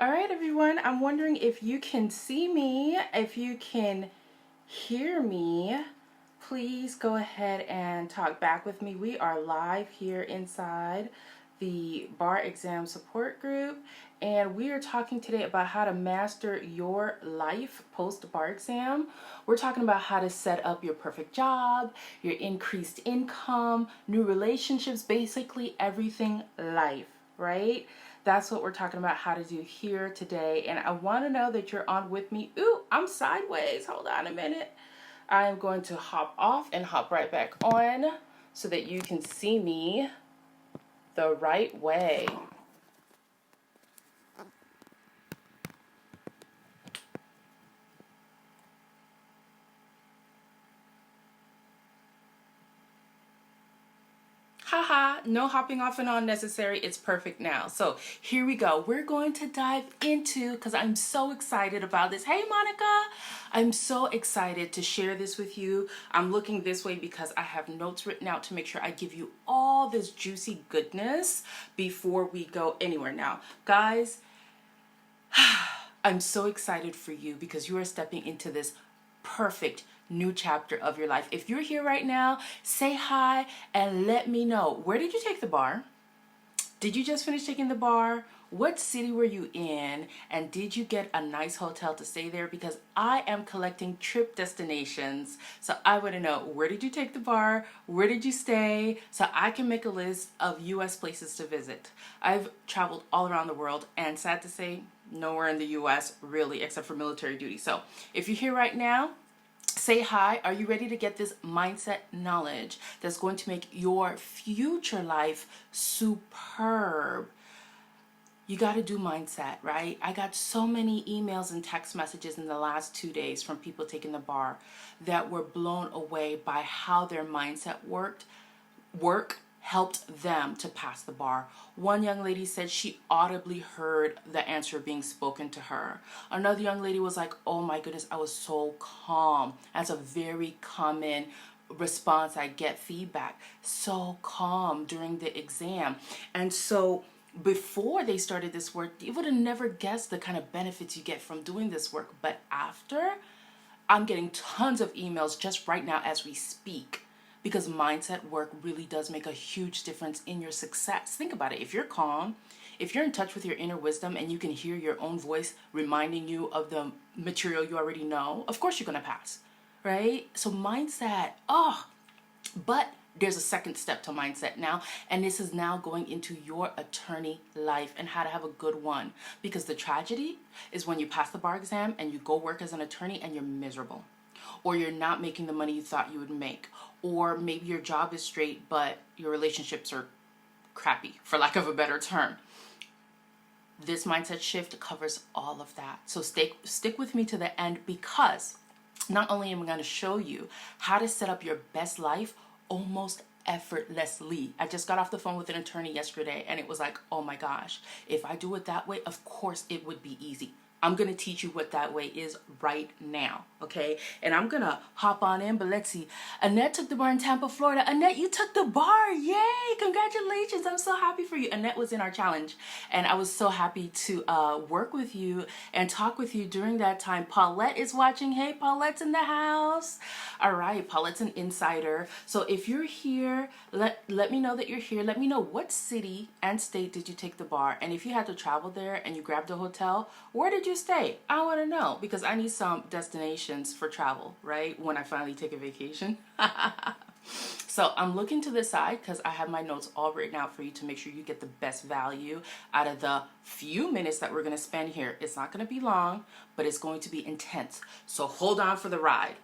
All right, everyone. I'm wondering if you can see me, if you can hear me. Please go ahead and talk back with me. We are live here inside the bar exam support group, and we are talking today about how to master your life post bar exam. We're talking about how to set up your perfect job, your increased income, new relationships, basically everything life, right? That's what we're talking about how to do here today. And I want to know that you're on with me. Ooh, I'm sideways. Hold on a minute. I'm going to hop off and hop right back on so that you can see me the right way. Haha, no hopping off and on necessary. It's perfect now. So here we go. We're going to dive into, because I'm so excited about this. Hey, Monica. I'm so excited to share this with you. I'm looking this way because I have notes written out to make sure I give you all this juicy goodness before we go anywhere. Now, guys, I'm so excited for you because you are stepping into this perfect new chapter of your life. If you're here right now, say hi and let me know. Where did you take the bar? Did you just finish taking the bar? What city were you in? And did you get a nice hotel to stay there? Because I am collecting trip destinations. So I want to know, where did you take the bar? Where did you stay? So I can make a list of US places to visit. I've traveled all around the world, and sad to say, nowhere in the US really, except for military duty. So if you're here right now, say hi. Are you ready to get this mindset knowledge that's going to make your future life superb? You got to do mindset, right? I got so many emails and text messages in the last 2 days from people taking the bar that were blown away by how their mindset work helped them to pass the bar. One young lady said she audibly heard the answer being spoken to her. Another young lady was like, oh my goodness, I was so calm. That's a very common response I get, feedback. So calm during the exam. And so before they started this work, you would have never guessed the kind of benefits you get from doing this work. But after, I'm getting tons of emails just right now as we speak, because mindset work really does make a huge difference in your success. Think about it. If you're calm, if you're in touch with your inner wisdom and you can hear your own voice reminding you of the material you already know, of course you're going to pass, right? So mindset, but there's a second step to mindset now, and this is now going into your attorney life and how to have a good one. Because the tragedy is when you pass the bar exam and you go work as an attorney and you're miserable, or you're not making the money you thought you would make, or maybe your job is straight but your relationships are crappy, for lack of a better term. This mindset shift covers all of that. So stick with me to the end, because not only am I going to show you how to set up your best life almost effortlessly. I just got off the phone with an attorney yesterday and it was like, oh my gosh, if I do it that way, of course it would be easy. I'm going to teach you what that way is right now, okay? And I'm going to hop on in, but let's see. Annette took the bar in Tampa, Florida. Annette, you took the bar. Yay! Congratulations. I'm so happy for you. Annette was in our challenge, and I was so happy to work with you and talk with you during that time. Paulette is watching. Hey, Paulette's in the house. All right, Paulette's an insider. So if you're here, let me know that you're here. Let me know what city and state did you take the bar, and if you had to travel there and you grabbed a hotel, where did you stay? I want to know, because I need some destinations for travel, right? When I finally take a vacation. So I'm looking to the side because I have my notes all written out for you to make sure you get the best value out of the few minutes that we're going to spend here. It's not going to be long, but it's going to be intense. So hold on for the ride.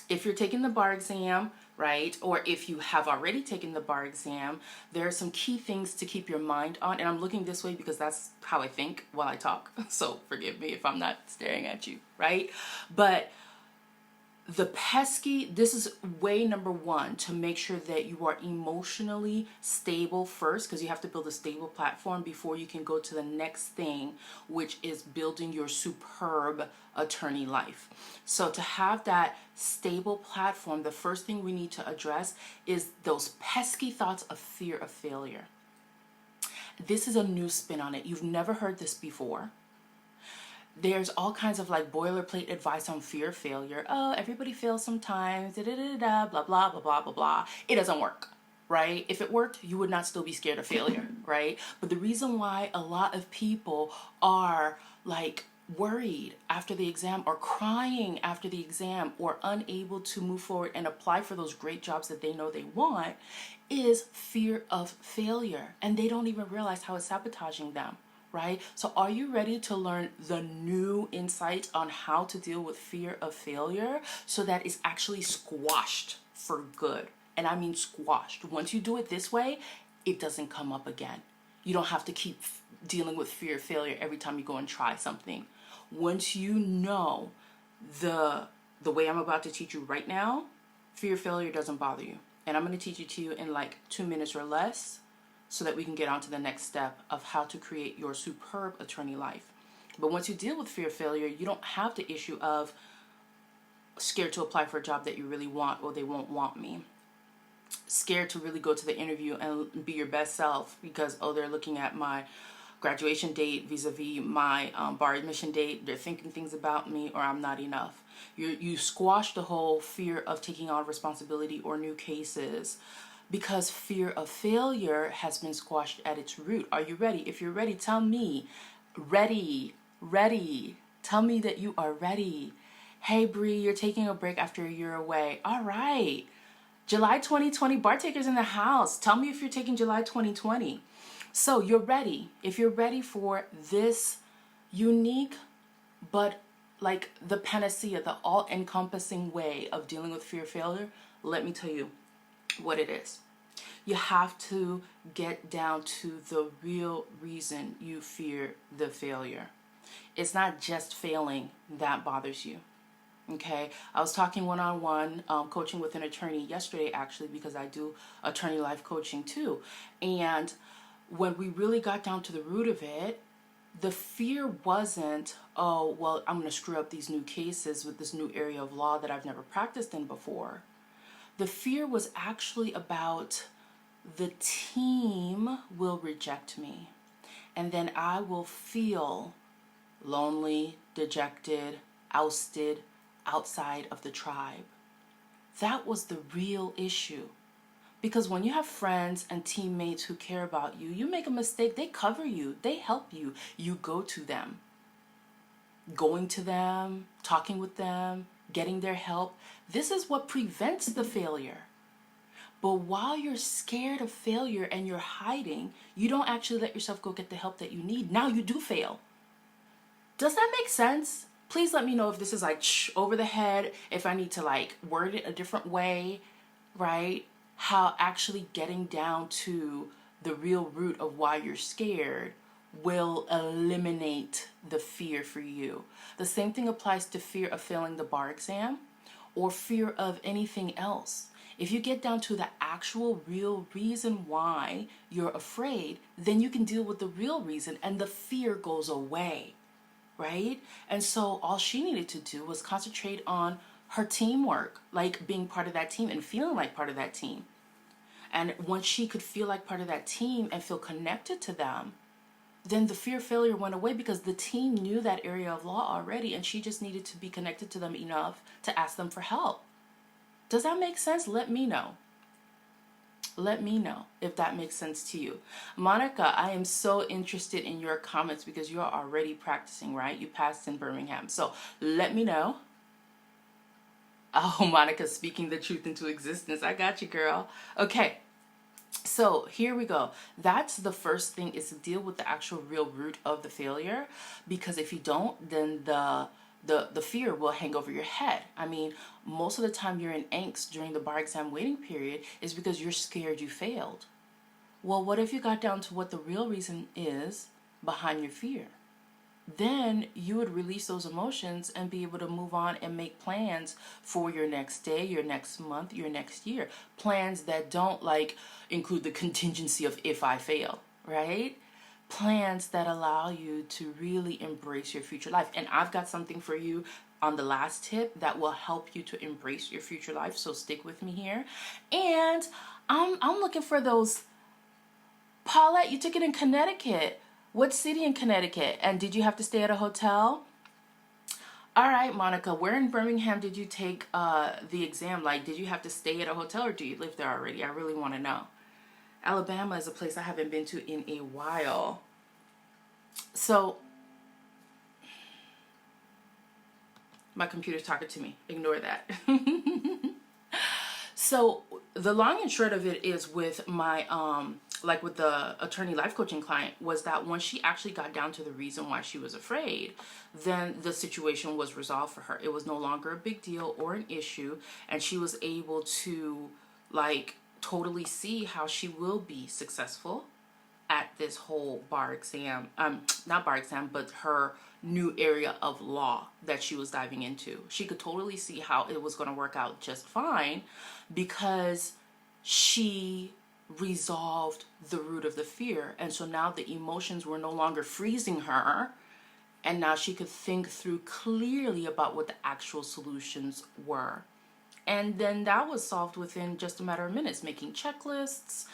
If you're taking the bar exam, right, or if you have already taken the bar exam, there are some key things to keep your mind on. And I'm looking this way because that's how I think while I talk. So forgive me if I'm not staring at you, right? But this is way number one, to make sure that you are emotionally stable first, because you have to build a stable platform before you can go to the next thing, which is building your superb attorney life. So to have that stable platform, the first thing we need to address is those pesky thoughts of fear of failure. This is a new spin on it. You've never heard this before. there's all kinds of like boilerplate advice on fear of failure. Oh, everybody fails sometimes, da da da da, blah blah blah blah blah blah. It doesn't work, right? If it worked, you would not still be scared of failure, right? But the reason why a lot of people are like worried after the exam or crying after the exam or unable to move forward and apply for those great jobs that they know they want is fear of failure. And they don't even realize how it's sabotaging them, right? So are you ready to learn the new insights on how to deal with fear of failure so that it's actually squashed for good? And I mean squashed. Once you do it this way, it doesn't come up again. You don't have to keep dealing with fear of failure every time you go and try something. Once you know the way I'm about to teach you right now, fear of failure doesn't bother you. And I'm going to teach it to you in like 2 minutes or less so that we can get on to the next step of how to create your superb attorney life. But once you deal with fear of failure, you don't have the issue of scared to apply for a job that you really want or they won't want me. Scared to really go to the interview and be your best self because, oh, they're looking at my graduation date vis-a-vis my bar admission date. They're thinking things about me or I'm not enough. You squash the whole fear of taking on responsibility or new cases because fear of failure has been squashed at its root. Are you ready? If you're ready, tell me. Ready. Tell me that you are ready. Hey, Bree, you're taking a break after a year away. All right. July 2020, bar takers in the house. Tell me if you're taking July 2020. So you're ready. If you're ready for this unique, but like the panacea, the all-encompassing way of dealing with fear of failure, let me tell you what it is. You have to get down to the real reason you fear the failure. It's not just failing that bothers you. Okay, I was talking one-on-one coaching with an attorney yesterday, actually, because I do attorney life coaching too. And when we really got down to the root of it, the fear wasn't, oh, well, I'm going to screw up these new cases with this new area of law that I've never practiced in before. The fear was actually about the team will reject me. And then I will feel lonely, dejected, ousted, outside of the tribe. That was the real issue. Because when you have friends and teammates who care about you, you make a mistake, they cover you, they help you. You go to them. Going to them, talking with them, getting their help. This is what prevents the failure. But while you're scared of failure and you're hiding, you don't actually let yourself go get the help that you need. Now you do fail. Does that make sense? Please let me know if this is like over the head, if I need to like word it a different way, right? How actually getting down to the real root of why you're scared will eliminate the fear for you. The same thing applies to fear of failing the bar exam or fear of anything else. If you get down to the actual real reason why you're afraid, then you can deal with the real reason and the fear goes away. Right? And so all she needed to do was concentrate on her teamwork, like being part of that team and feeling like part of that team. And once she could feel like part of that team and feel connected to them, then the fear of failure went away because the team knew that area of law already and she just needed to be connected to them enough to ask them for help. Does that make sense? Let me know. Let me know if that makes sense to you. Monica, I am so interested in your comments because you're already practicing, right? You passed in Birmingham. So let me know. Oh, Monica, speaking the truth into existence. I got you, girl. Okay. So here we go. That's the first thing, is to deal with the actual real root of the failure. Because if you don't, then the fear will hang over your head. I mean, most of the time you're in angst during the bar exam waiting period is because you're scared you failed. Well, what if you got down to what the real reason is behind your fear? Then you would release those emotions and be able to move on and make plans for your next day, your next month, your next year. Plans that don't like include the contingency of if I fail, right? Plans that allow you to really embrace your future life. And I've got something for you on the last tip that will help you to embrace your future life. So stick with me here. And I'm looking for those. Paulette, you took it in Connecticut. What city in Connecticut? And did you have to stay at a hotel? All right, Monica, where in Birmingham did you take the exam? Like, did you have to stay at a hotel or do you live there already? I really want to know. Alabama is a place I haven't been to in a while. So, my computer's talking to me. Ignore that. So, the long and short of it is with my, like with the attorney life coaching client, was that once she actually got down to the reason why she was afraid, then the situation was resolved for her. It was no longer a big deal or an issue, and she was able to, like, totally see how she will be successful at this whole bar exam, not bar exam, but her new area of law that she was diving into. She could totally see how it was going to work out just fine because she resolved the root of the fear. And so now the emotions were no longer freezing her. And now she could think through clearly about what the actual solutions were. And then that was solved within just a matter of minutes, making checklists,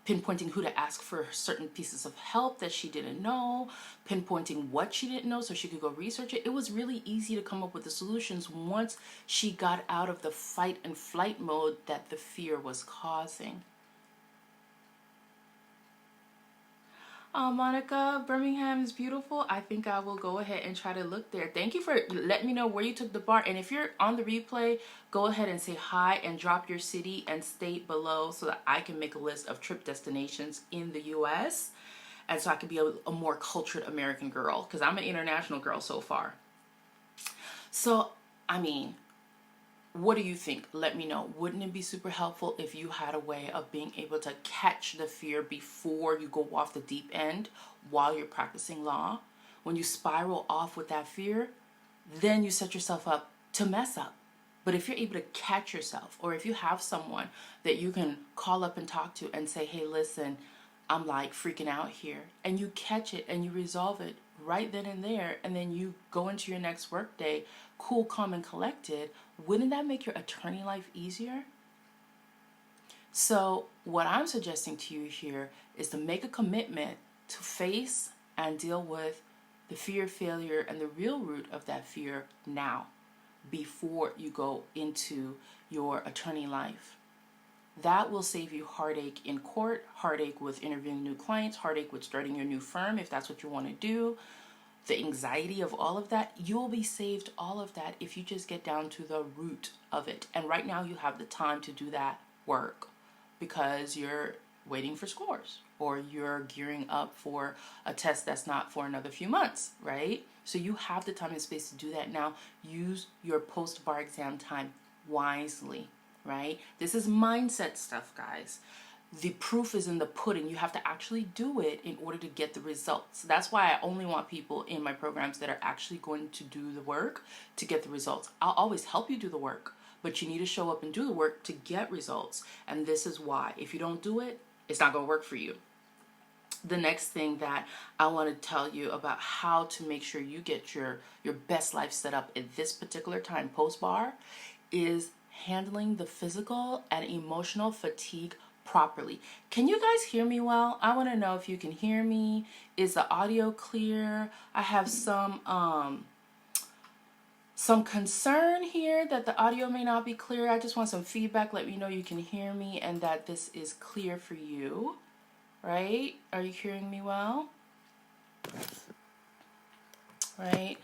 pinpointing who to ask for certain pieces of help that she didn't know, pinpointing what she didn't know so she could go research it. It was really easy to come up with the solutions once she got out of the fight and flight mode that the fear was causing. Monica, Birmingham is beautiful. I think I will go ahead and try to look there. Thank you for letting me know where you took the bar. And if you're on the replay, go ahead and say hi and drop your city and state below so that I can make a list of trip destinations in the U.S. And so I can be a more cultured American girl, because I'm an international girl so far. So, I mean, what do you think? Let me know. Wouldn't it be super helpful if you had a way of being able to catch the fear before you go off the deep end while you're practicing law? When you spiral off with that fear, then you set yourself up to mess up. But if you're able to catch yourself, or if you have someone that you can call up and talk to and say, hey, listen, I'm like freaking out here, and you catch it and you resolve it right then and there, and then you go into your next workday cool, calm, and collected, wouldn't that make your attorney life easier? So what I'm suggesting to you here is to make a commitment to face and deal with the fear of failure and the real root of that fear now, before you go into your attorney life. That will save you heartache in court, heartache with interviewing new clients, heartache with starting your new firm if that's what you want to do, the anxiety of all of that. You'll be saved all of that if you just get down to the root of it. And right now you have the time to do that work because you're waiting for scores or you're gearing up for a test that's not for another few months, right? So you have the time and space to do that now. Use your post-bar exam time wisely, right? This is mindset stuff, guys. The proof is in the pudding. You have to actually do it in order to get the results. That's why I only want people in my programs that are actually going to do the work to get the results. I'll always help you do the work, but you need to show up and do the work to get results. And this is why. If you don't do it, it's not going to work for you. The next thing that I want to tell you about how to make sure you get your best life set up at this particular time post-bar is handling the physical and emotional fatigue properly. Can you guys hear me well? I want to know if you can hear me. Is the audio clear? I have some concern here that the audio may not be clear. I just want some feedback. Let me know you can hear me and that this is clear for you. Right? Are you hearing me well? Right?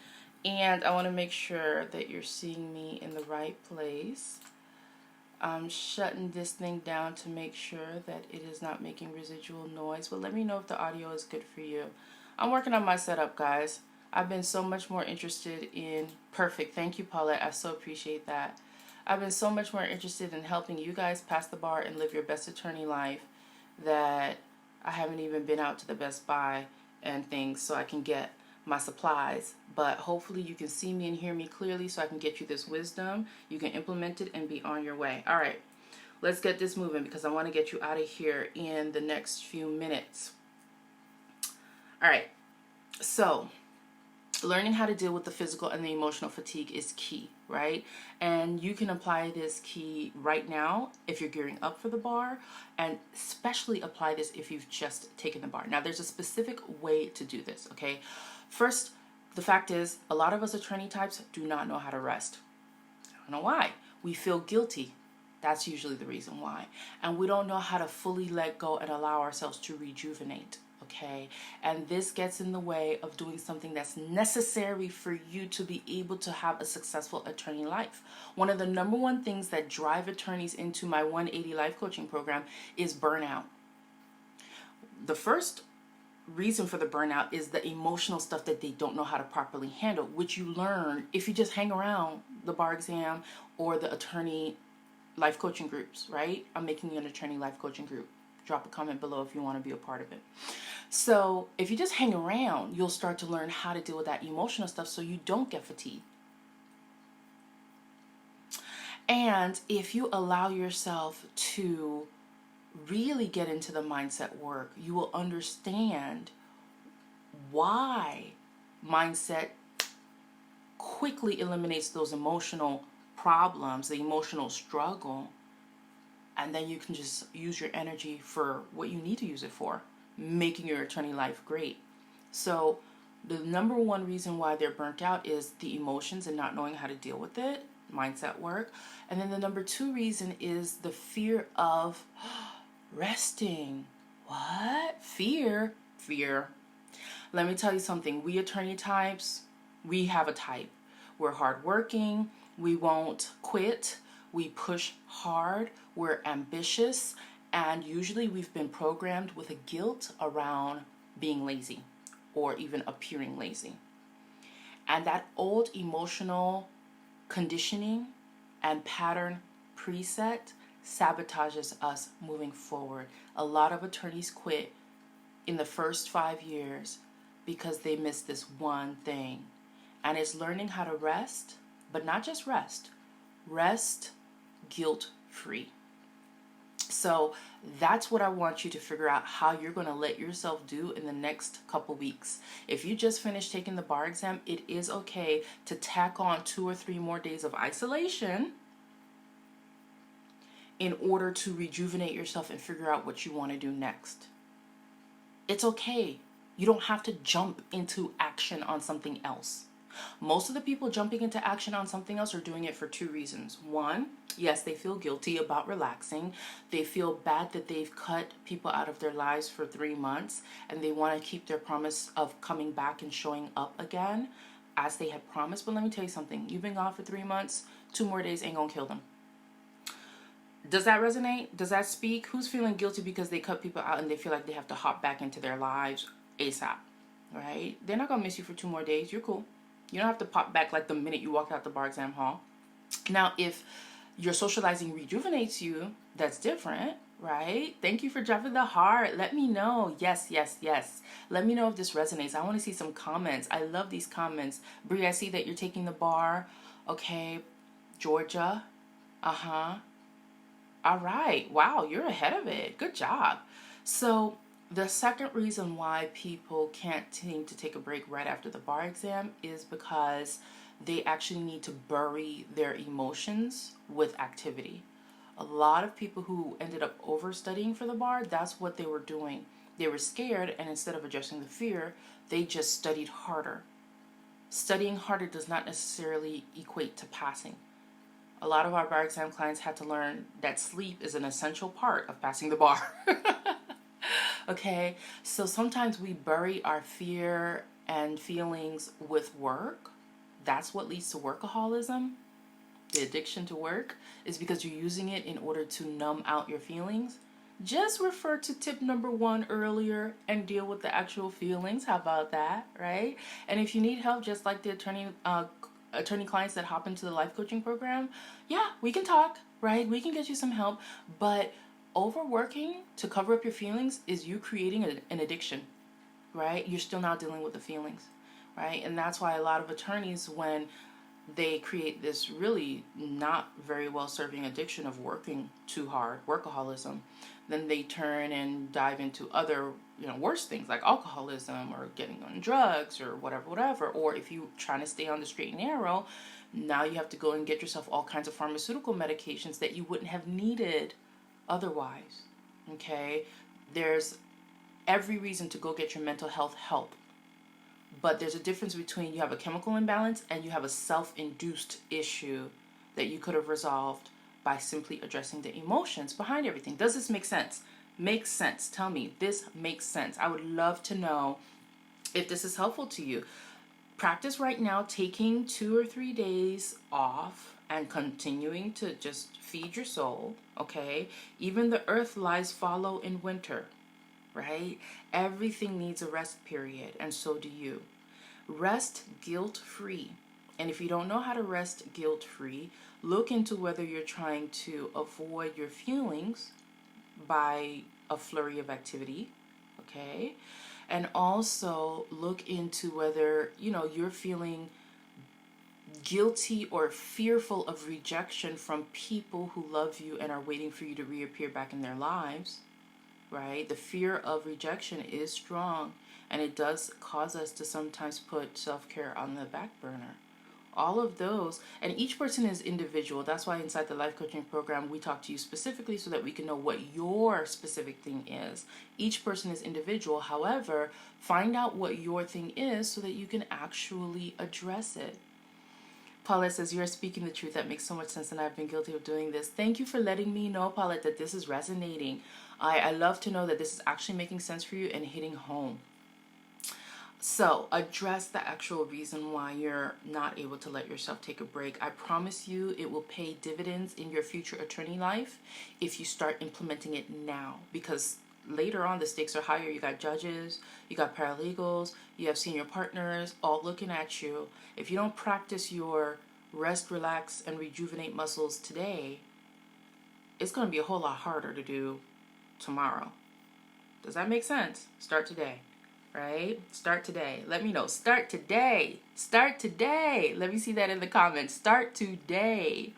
And I want to make sure that you're seeing me in the right place. I'm shutting this thing down to make sure that it is not making residual noise. But let me know if the audio is good for you. I'm working on my setup, guys. I've been so much more interested in... Perfect. Thank you, Paulette. I so appreciate that. I've been so much more interested in helping you guys pass the bar and live your best attorney life that I haven't even been out to the Best Buy and things so I can get my supplies. But hopefully you can see me and hear me clearly so I can get you this wisdom. You can implement it and be on your way. All right, let's get this moving because I want to get you out of here in the next few minutes. All right, so learning how to deal with the physical and the emotional fatigue is key, right? And you can apply this key right now if you're gearing up for the bar, and especially apply this if you've just taken the bar. Now, there's a specific way to do this, okay? First The fact is, a lot of us attorney types do not know how to rest. I don't know why. We feel guilty. That's usually the reason why. And we don't know how to fully let go and allow ourselves to rejuvenate. Okay, and this gets in the way of doing something that's necessary for you to be able to have a successful attorney life. One of the number one things that drive attorneys into my 180 life coaching program is burnout. The first reason for the burnout is the emotional stuff that they don't know how to properly handle, which you learn if you just hang around the bar exam or the attorney life coaching groups, right? I'm making an attorney life coaching group. Drop a comment below if you want to be a part of it. So if you just hang around, you'll start to learn how to deal with that emotional stuff so you don't get fatigued. And if you allow yourself to really get into the mindset work, you will understand why mindset quickly eliminates those emotional problems, the emotional struggle, and then you can just use your energy for what you need to use it for, making your attorney life great. So the number one reason why they're burnt out is the emotions and not knowing how to deal with it, mindset work. And then the number two reason is the fear of resting. What? Fear? Let me tell you something. We attorney types, we have a type. We're hardworking. We won't quit. We push hard. We're ambitious. And usually we've been programmed with a guilt around being lazy or even appearing lazy. And that old emotional conditioning and pattern preset sabotages us moving forward. A lot of attorneys quit in the first 5 years because they missed this one thing. And it's learning how to rest, but not just rest guilt-free. So that's what I want you to figure out how you're going to let yourself do in the next couple weeks. If you just finished taking the bar exam, it is okay to tack on 2 or 3 more days of isolation in order to rejuvenate yourself and figure out what you want to do next. It's okay. You don't have to jump into action on something else. Most of the people jumping into action on something else are doing it for 2 reasons. One, yes, they feel guilty about relaxing. They feel bad that they've cut people out of their lives for 3 months and they want to keep their promise of coming back and showing up again as they had promised. But let me tell you something. You've been gone for 3 months. 2 more days ain't gonna kill them. Does that resonate? Does that speak? Who's feeling guilty because they cut people out and they feel like they have to hop back into their lives ASAP, right? They're not gonna miss you for 2 more days. You're cool. You don't have to pop back like the minute you walk out the bar exam hall. Now, if your socializing rejuvenates you, that's different, right? Thank you for dropping the heart. Let me know. Yes. Let me know if this resonates. I want to see some comments. I love these comments. Bree, I see that you're taking the bar. Okay. Georgia. All right. Wow, you're ahead of it. Good job. So the second reason why people can't seem to take a break right after the bar exam is because they actually need to bury their emotions with activity. A lot of people who ended up overstudying for the bar, that's what they were doing. They were scared, and instead of addressing the fear, they just studied harder. Studying harder does not necessarily equate to passing. A lot of our bar exam clients had to learn that sleep is an essential part of passing the bar. Okay, so sometimes we bury our fear and feelings with work. That's what leads to workaholism. The addiction to work is because you're using it in order to numb out your feelings. Just refer to tip number 1 earlier and deal with the actual feelings. How about that, right? And if you need help, just like the attorney clients that hop into the life coaching program, yeah, we can talk, right? We can get you some help, but overworking to cover up your feelings is you creating an addiction, right? You're still not dealing with the feelings, right? And that's why a lot of attorneys, when they create this really not very well serving addiction of working too hard, workaholism, then they turn and dive into other, worse things like alcoholism or getting on drugs or whatever. Or if you're trying to stay on the straight and narrow, now you have to go and get yourself all kinds of pharmaceutical medications that you wouldn't have needed otherwise. Okay, there's every reason to go get your mental health help, But there's a difference between you have a chemical imbalance and you have a self-induced issue that you could have resolved by simply addressing the emotions behind everything. Does this make sense? Makes sense. Tell me, this makes sense. I would love to know if this is helpful to you. Practice right now taking 2 or 3 days off and continuing to just feed your soul, okay? Even the earth lies fallow in winter, right? Everything needs a rest period, and so do you. Rest guilt-free. And if you don't know how to rest guilt-free, look into whether you're trying to avoid your feelings by a flurry of activity, okay? And also look into whether, you're feeling guilty or fearful of rejection from people who love you and are waiting for you to reappear back in their lives, right? The fear of rejection is strong, and it does cause us to sometimes put self-care on the back burner. All of those, and each person is individual. That's why inside the life coaching program, we talk to you specifically so that we can know what your specific thing is. Each person is individual. However, find out what your thing is so that you can actually address it. Paulette says, you're speaking the truth. That makes so much sense, and I've been guilty of doing this. Thank you for letting me know, Paulette, that this is resonating. I love to know that this is actually making sense for you and hitting home. So address the actual reason why you're not able to let yourself take a break. I promise you it will pay dividends in your future attorney life if you start implementing it now, because later on the stakes are higher. You got judges, you got paralegals, you have senior partners all looking at you. If you don't practice your rest, relax, and rejuvenate muscles today, it's going to be a whole lot harder to do tomorrow. Does that make sense? Start today. Right? Start today. Let me know. Start today. Start today. Let me see that in the comments. Start today.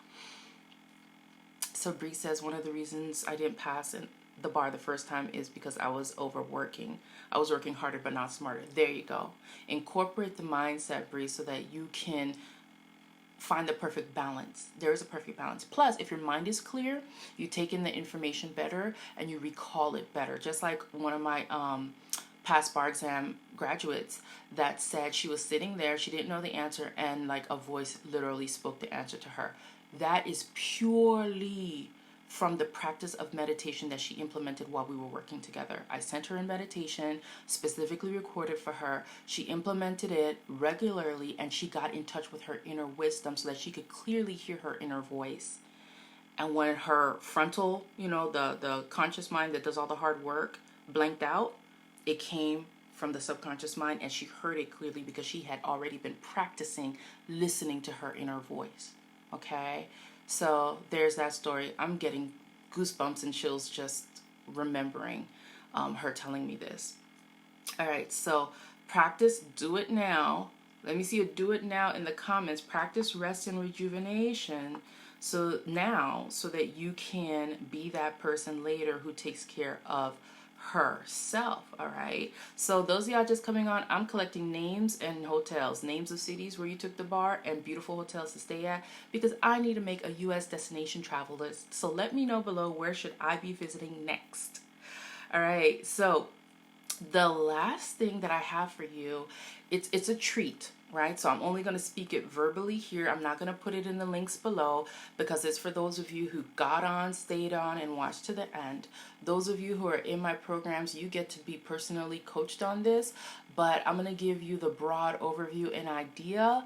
So Bree says, one of the reasons I didn't pass in the bar the first time is because I was overworking. I was working harder but not smarter. There you go. Incorporate the mindset, Bree, so that you can find the perfect balance. There is a perfect balance. Plus, if your mind is clear, you take in the information better and you recall it better. Just like one of my past bar exam graduates that said she was sitting there, she didn't know the answer, and like a voice literally spoke the answer to her. That is purely from the practice of meditation that she implemented while we were working together. I sent her in meditation, specifically recorded for her. She implemented it regularly, and she got in touch with her inner wisdom so that she could clearly hear her inner voice. And when her frontal, the conscious mind that does all the hard work, blanked out, it came from the subconscious mind, and she heard it clearly because she had already been practicing listening to her inner voice. Okay? So there's that story. I'm getting goosebumps and chills just remembering her telling me this. All right, so practice do it now. Let me see you do it now in the comments. Practice rest and rejuvenation so that you can be that person later who takes care of herself. All right, so those of y'all just coming on, I'm collecting names and hotels, names of cities where you took the bar and beautiful hotels to stay at, because I need to make a U.S. destination travel list. So let me know below, where should I be visiting next? All right, so the last thing that I have for you, it's a treat, right? So I'm only going to speak it verbally here. I'm not going to put it in the links below because it's for those of you who got on, stayed on, and watched to the end. Those of you who are in my programs, you get to be personally coached on this, but I'm going to give you the broad overview and idea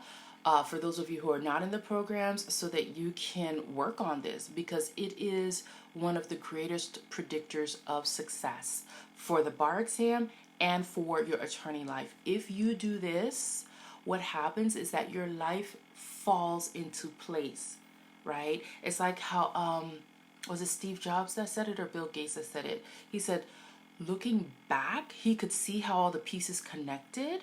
for those of you who are not in the programs so that you can work on this, because it is one of the greatest predictors of success for the bar exam and for your attorney life. If you do this, what happens is that your life falls into place, right? It's like how, was it Steve Jobs that said it or Bill Gates that said it? He said, looking back, he could see how all the pieces connected.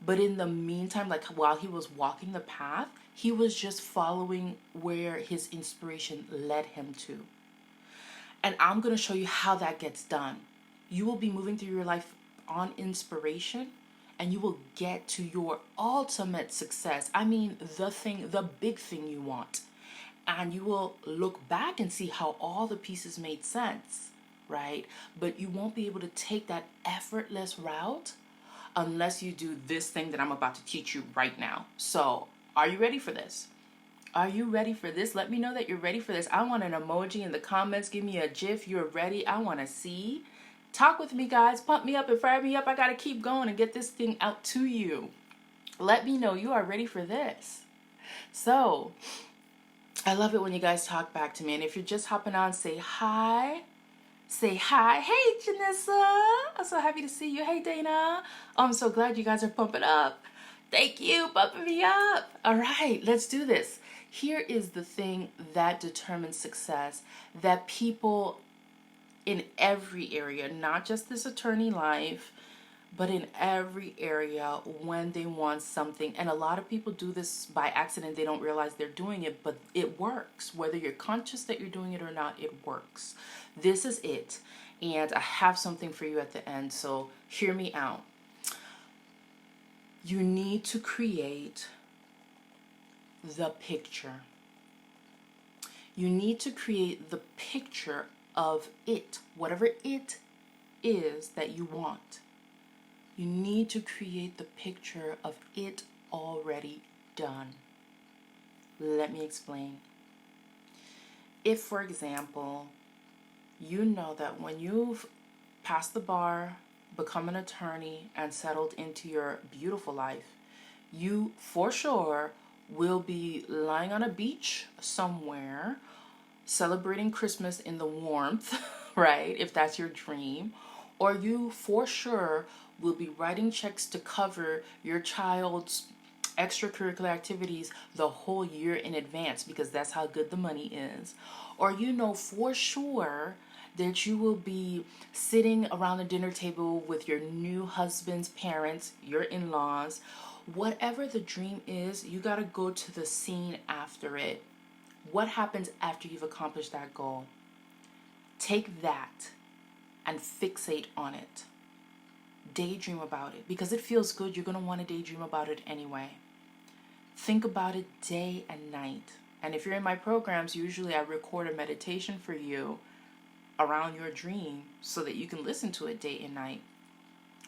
But in the meantime, like while he was walking the path, he was just following where his inspiration led him to. And I'm going to show you how that gets done. You will be moving through your life on inspiration, and you will get to your ultimate success. I mean, the big thing you want. And you will look back and see how all the pieces made sense, right? But you won't be able to take that effortless route unless you do this thing that I'm about to teach you right now. So, are you ready for this? Are you ready for this? Let me know that you're ready for this. I want an emoji in the comments. Give me a GIF. You're ready. I want to see. Talk with me, guys. Pump me up and fire me up. I got to keep going and get this thing out to you. Let me know you are ready for this. So, I love it when you guys talk back to me. And if you're just hopping on, say hi. Say hi. Hey, Janessa. I'm so happy to see you. Hey, Dana. I'm so glad you guys are pumping up. Thank you, pumping me up. All right, let's do this. Here is the thing that determines success, that people in every area, not just this attorney life, but in every area when they want something, and a lot of people do this by accident, they don't realize they're doing it, but it works. Whether you're conscious that you're doing it or not, it works. This is it, and I have something for you at the end, so hear me out. You need to create the picture. You need to create the picture of it, whatever it is that you want. You need to create the picture of it already done. Let me explain. If, for example, you know that when you've passed the bar, become an attorney, and settled into your beautiful life, you for sure will be lying on a beach somewhere, celebrating Christmas in the warmth, right? If that's your dream. Or you for sure will be writing checks to cover your child's extracurricular activities the whole year in advance, because that's how good the money is. Or you know for sure that you will be sitting around the dinner table with your new husband's parents, your in-laws. Whatever the dream is, you got to go to the scene after it. What happens after you've accomplished that goal? Take that and fixate on it. Daydream about it. Because it feels good, you're going to want to daydream about it anyway. Think about it day and night. And if you're in my programs, usually I record a meditation for you around your dream so that you can listen to it day and night.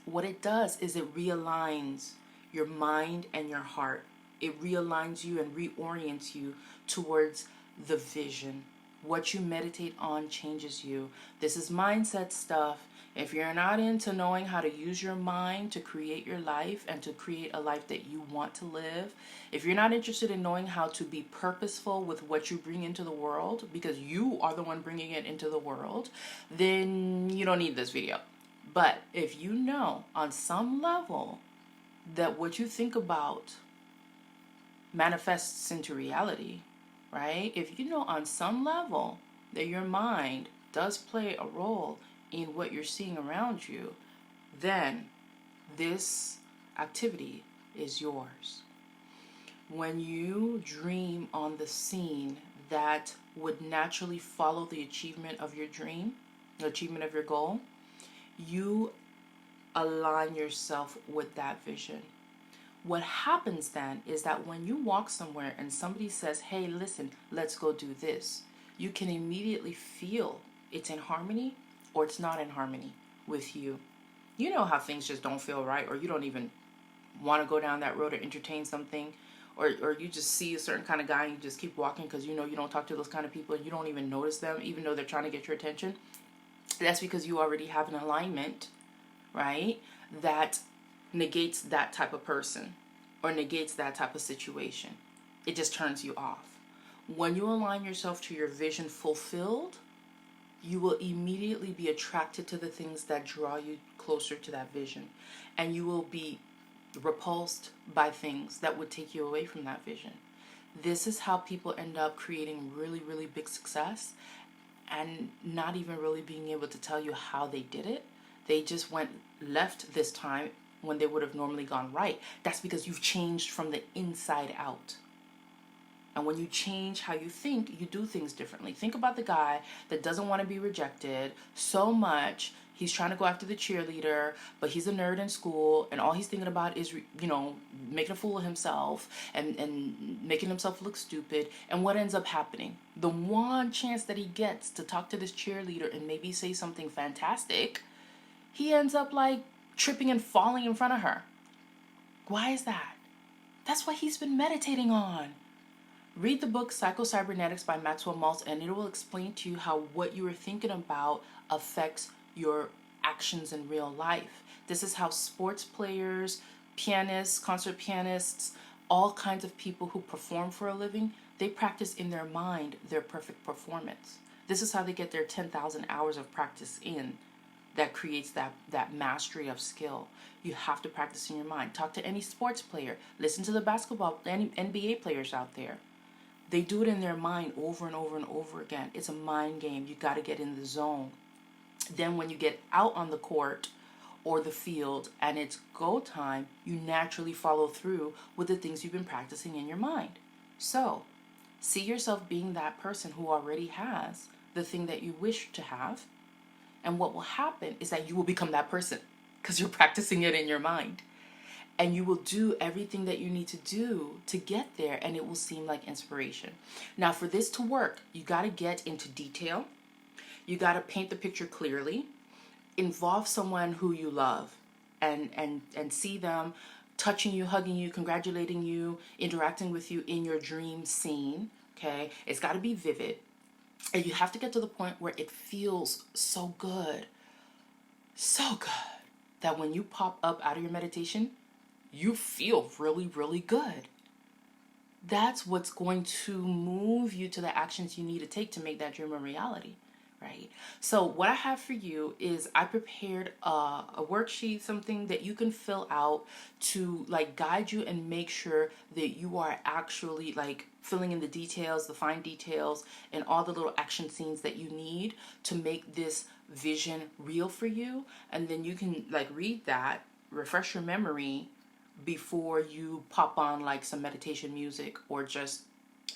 What it does is it realigns your mind and your heart. It realigns you and reorients you towards the vision. What you meditate on changes you. This is mindset stuff. If you're not into knowing how to use your mind to create your life and to create a life that you want to live, if you're not interested in knowing how to be purposeful with what you bring into the world, because you are the one bringing it into the world, then you don't need this video. But if you know on some level that what you think about manifests into reality, right? If you know on some level that your mind does play a role in what you're seeing around you, then this activity is yours. When you dream on the scene that would naturally follow the achievement of your dream, the achievement of your goal, you align yourself with that vision. What happens then is that when you walk somewhere and somebody says, hey, listen, let's go do this, you can immediately feel it's in harmony or it's not in harmony with you. You know how things just don't feel right, or you don't even want to go down that road or entertain something, or you just see a certain kind of guy and you just keep walking because you know you don't talk to those kind of people and you don't even notice them even though they're trying to get your attention. That's because you already have an alignment, right, that negates that type of person or negates that type of situation. It just turns you off. When you align yourself to your vision fulfilled, you will immediately be attracted to the things that draw you closer to that vision. And you will be repulsed by things that would take you away from that vision. This is how people end up creating really, really big success and not even really being able to tell you how they did it. They just went left this time when they would have normally gone right. That's because you've changed from the inside out. And when you change how you think, you do things differently. Think about the guy that doesn't want to be rejected so much. He's trying to go after the cheerleader, but he's a nerd in school, and all he's thinking about is, making a fool of himself and making himself look stupid. And what ends up happening? The one chance that he gets to talk to this cheerleader and maybe say something fantastic, he ends up like tripping and falling in front of her. Why is that? That's what he's been meditating on. Read the book Psycho-Cybernetics by Maxwell Maltz, and it will explain to you how what you are thinking about affects your actions in real life. This is how sports players, pianists, concert pianists, all kinds of people who perform for a living, they practice in their mind their perfect performance. This is how they get their 10,000 hours of practice in. That creates that mastery of skill. You have to practice in your mind. Talk to any sports player. Listen to the basketball, any NBA players out there. They do it in their mind over and over and over again. It's a mind game. You got to get in the zone. Then when you get out on the court or the field and it's go time, you naturally follow through with the things you've been practicing in your mind. So, see yourself being that person who already has the thing that you wish to have. And what will happen is that you will become that person because you're practicing it in your mind. And you will do everything that you need to do to get there, and it will seem like inspiration. Now, for this to work, you got to get into detail. You got to paint the picture clearly. Involve someone who you love and see them touching you, hugging you, congratulating you, interacting with you in your dream scene. Okay? It's got to be vivid. And you have to get to the point where it feels so good, that when you pop up out of your meditation, you feel really, really good. That's what's going to move you to the actions you need to take to make that dream a reality, right? So what I have for you is I prepared a worksheet, something that you can fill out to like guide you and make sure that you are actually like filling in the details, the fine details, and all the little action scenes that you need to make this vision real for you. And then you can like read that, refresh your memory before you pop on like some meditation music, or just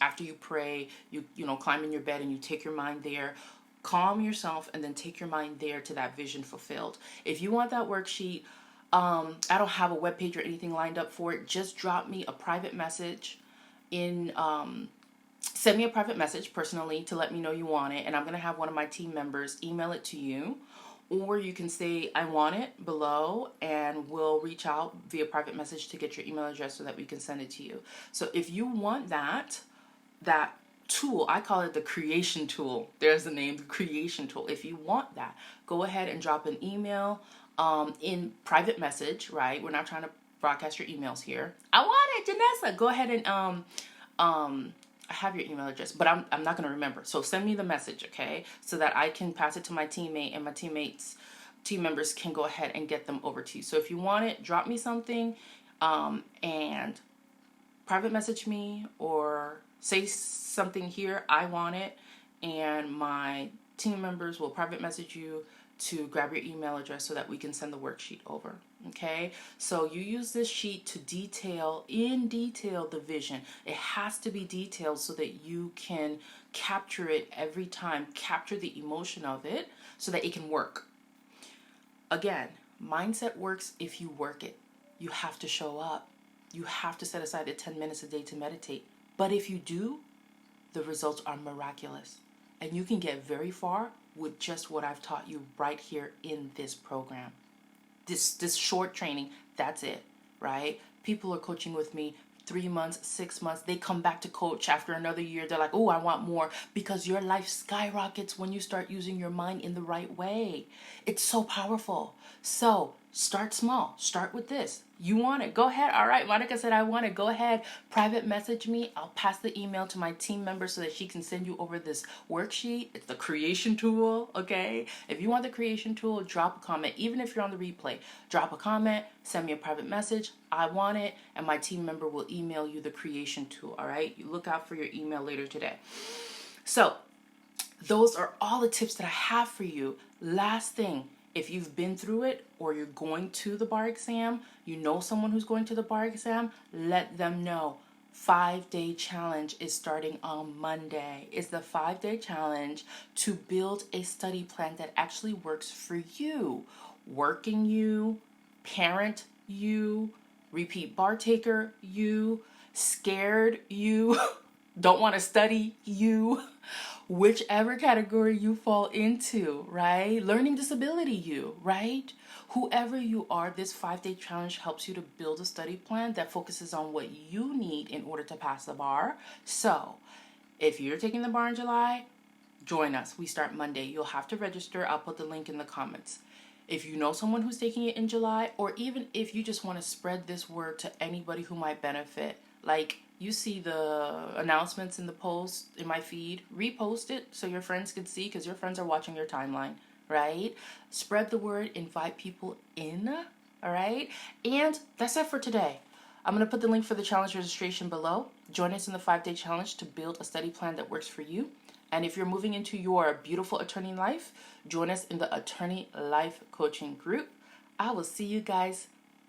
after you pray, you climb in your bed and you take your mind there, calm yourself, and then take your mind there to that vision fulfilled. If you want that worksheet, I don't have a webpage or anything lined up for it. Just drop me a private message send me a private message personally to let me know you want it, and I'm going to have one of my team members email it to you. Or you can say, I want it below, and we'll reach out via private message to get your email address so that we can send it to you. So if you want that tool, I call it the creation tool. There's the name, the creation tool. If you want that, go ahead and drop an email in private message, right? We're not trying to broadcast your emails here. I want it, Janessa. Go ahead and I have your email address, but I'm not going to remember. So send me the message, okay? So that I can pass it to my teammate, and my team members can go ahead and get them over to you. So if you want it, drop me something and private message me, or say something here, I want it, and my team members will private message you to grab your email address so that we can send the worksheet over. Okay, so you use this sheet to detail the vision. It has to be detailed so that you can capture it every time, capture the emotion of it so that it can work. Again, mindset works if you work it. You have to show up. You have to set aside the 10 minutes a day to meditate. But if you do, the results are miraculous. And you can get very far with just what I've taught you right here in this program. This short training, that's it, right? People are coaching with me 3 months, 6 months. They come back to coach after another year. They're like, oh, I want more, because your life skyrockets when you start using your mind in the right way. It's so powerful. So start small. Start with this. You want it? Go ahead. All right, Monica said I want it. Go ahead. Private message me. I'll pass the email to my team member so that she can send you over this worksheet. It's the creation tool, okay? If you want the creation tool, drop a comment. Even if you're on the replay, drop a comment, send me a private message. I want it, and my team member will email you the creation tool, all right? You look out for your email later today. So those are all the tips that I have for you. Last thing, if you've been through it or you're going to the bar exam, you know someone who's going to the bar exam, let them know. 5-day challenge is starting on Monday. It's the 5-day challenge to build a study plan that actually works for you. Working you, parent you, repeat bar taker you, scared you, don't want to study you, whichever category you fall into, right? Learning disability you, right? Whoever you are, this 5-day challenge helps you to build a study plan that focuses on what you need in order to pass the bar. So, if you're taking the bar in July, join us. We start Monday. You'll have to register. I'll put the link in the comments. If you know someone who's taking it in July, or even if you just want to spread this word to anybody who might benefit, like you see the announcements in the post in my feed, repost it so your friends can see, because your friends are watching your timeline, right? Spread the word, invite people in, all right? And that's it for today. I'm going to put the link for the challenge registration below. Join us in the 5-day challenge to build a study plan that works for you. And if you're moving into your beautiful attorney life, join us in the Attorney Life Coaching group. I will see you guys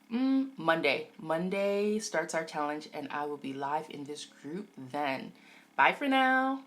Monday. Monday starts our challenge, and I will be live in this group then. Bye for now.